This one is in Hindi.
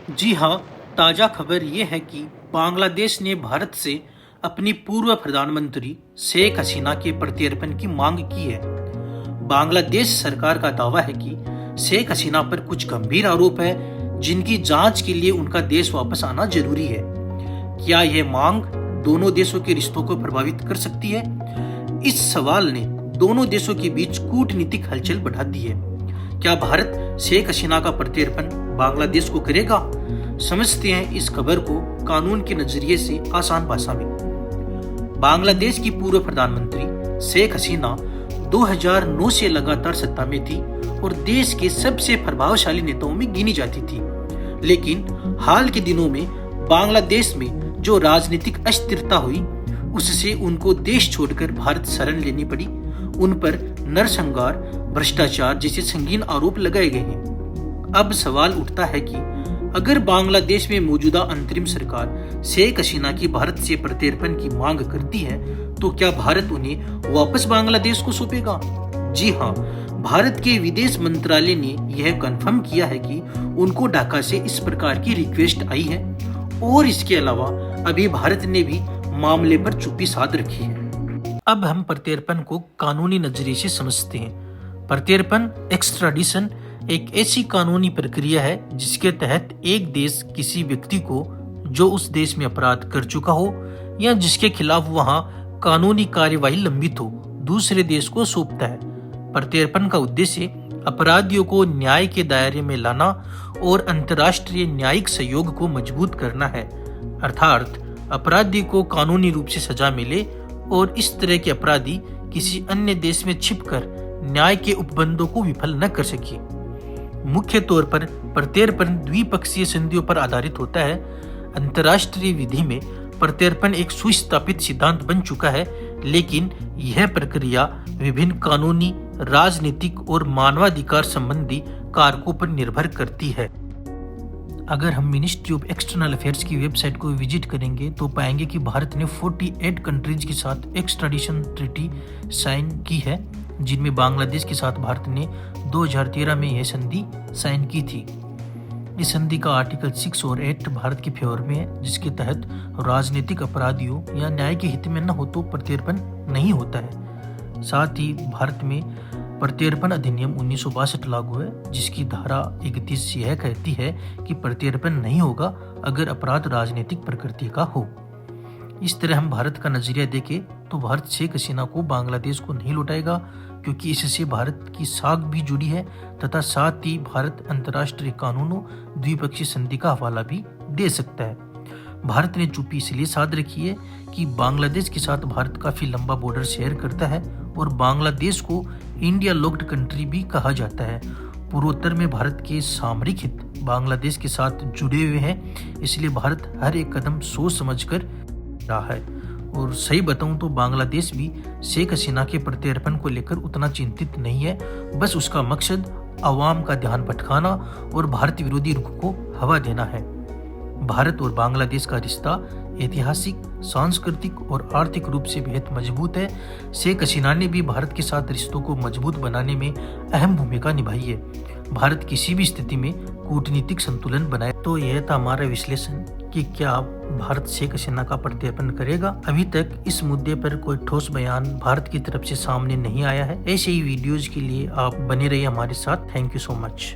जी हाँ, ताज़ा खबर ये है कि बांग्लादेश ने भारत से अपनी पूर्व प्रधानमंत्री शेख हसीना के प्रत्यर्पण की मांग की है। बांग्लादेश सरकार का दावा है कि शेख हसीना पर कुछ गंभीर आरोप है, जिनकी जांच के लिए उनका देश वापस आना जरूरी है। क्या यह मांग दोनों देशों के रिश्तों को प्रभावित कर सकती है? इस सवाल ने दोनों देशों के बीच कूटनीतिक हलचल बढ़ा दी है। क्या भारत शेख हसीना का प्रत्यर्पण बांग्लादेश को करेगा? समझते हैं इस खबर को कानून के नजरिए से आसान भाषा में। बांग्लादेश की पूर्व प्रधानमंत्री शेख हसीना 2009 से लगातार सत्ता में थी और देश के सबसे प्रभावशाली नेताओं में गिनी जाती थी। लेकिन हाल के दिनों में बांग्लादेश में जो राजनीतिक अस्थिरता हुई, उससे उनको देश छोड़कर भारत शरण लेनी पड़ी। उन पर नरसंहार, भ्रष्टाचार जैसे संगीन आरोप लगाए गए हैं। अब सवाल उठता है कि अगर बांग्लादेश में मौजूदा अंतरिम सरकार शेख हसीना की भारत से प्रत्यर्पण की मांग करती है, तो क्या भारत उन्हें वापस बांग्लादेश को सौंपेगा? जी हाँ, भारत के विदेश मंत्रालय ने यह कंफर्म किया है कि उनको ढाका से इस प्रकार की रिक्वेस्ट आई है और इसके अलावा अभी भारत ने भी मामले पर चुप्पी साध रखी है। अब हम प्रत्यर्पण को कानूनी नजरिए से समझते हैं। प्रत्यर्पण एक्स्ट्राडिशन एक ऐसी कानूनी प्रक्रिया है जिसके तहत एक देश किसी व्यक्ति को जो उस देश में अपराध कर चुका हो या जिसके खिलाफ वहां कानूनी कार्यवाही लंबित हो, दूसरे देश को सौंपता है। प्रत्यर्पण का उद्देश्य अपराधियों को न्याय के दायरे में लाना और अंतर्राष्ट्रीय न्यायिक सहयोग को मजबूत करना है, अर्थात अपराधी को कानूनी रूप से सजा मिले और इस तरह के अपराधी किसी अन्य देश में छिपकर न्याय के उपबंधों को विफल न कर सके। मुख्य तौर पर प्रत्यर्पण द्विपक्षीय संधियों पर आधारित होता है। अंतर्राष्ट्रीय विधि में प्रत्यर्पण एक सुस्थापित सिद्धांत बन चुका है, लेकिन यह प्रक्रिया विभिन्न कानूनी, राजनीतिक और मानवाधिकार संबंधी कारकों पर निर्भर करती है। अगर हम मिनिस्ट्री ऑफ एक्सटर्नल अफेयर्स की वेबसाइट को विजिट करेंगे तो पाएंगे कि भारत ने 48 कंट्रीज के साथ एक्स्ट्राडिशन ट्रीटी साइन की है, जिनमें बांग्लादेश के साथ भारत ने 2013 में यह संधि साइन की थी। इस संधि का आर्टिकल 6 और 8 भारत के फेवर में है, जिसके तहत राजनीतिक अपराधियों या न्याय के हित में न हो तो प्रत्यर्पण नहीं होता है। साथ ही भारत में प्रत्यर्पण अधिनियम 1962 लागू है, जिसकी धारा 31 यह कहती है कि प्रत्यर्पण नहीं होगा अगर अपराध राजनीतिक प्रकृति का हो। इस तरह हम भारत का नजरिया देखें तो भारत शेख हसीना को बांग्लादेश को नहीं लौटाएगा, क्योंकि इससे भारत की साख भी जुड़ी है तथा साथ ही भारत अंतर्राष्ट्रीय कानूनों, द्विपक्षीय संधि का हवाला भी दे सकता है। भारत ने चुप्पी इसलिए साध रखी है कि बांग्लादेश के साथ भारत काफी लंबा बॉर्डर शेयर करता है और बांग्लादेश को इंडिया लॉक्ड कंट्री भी कहा जाता है। पूर्वोत्तर में भारत के सामरिक हित बांग्लादेश के साथ जुड़े हुए हैं, इसलिए भारत हर एक कदम सोच समझकर रहा है। और सही बताऊं तो बांग्लादेश भी शेख हसीना के प्रत्यर्पण को लेकर उतना चिंतित नहीं है। बस उसका मकसद अवाम का ध्यान भटकाना और भारत विरोधी रुख को हवा देना है। भारत और बांग्लादेश का रिश्ता ऐतिहासिक, सांस्कृतिक और आर्थिक रूप से बेहद मजबूत है। शेख हसीना ने भी भारत के साथ रिश्तों को मजबूत बनाने में अहम भूमिका निभाई है। भारत किसी भी स्थिति में कूटनीतिक संतुलन बनाए। तो यह था हमारा विश्लेषण कि क्या भारत शेख हसीना का प्रत्यर्पण करेगा। अभी तक इस मुद्दे पर कोई ठोस बयान भारत की तरफ से सामने नहीं आया है। ऐसे ही वीडियोज के लिए आप बने रहिए हमारे साथ। Thank you so much.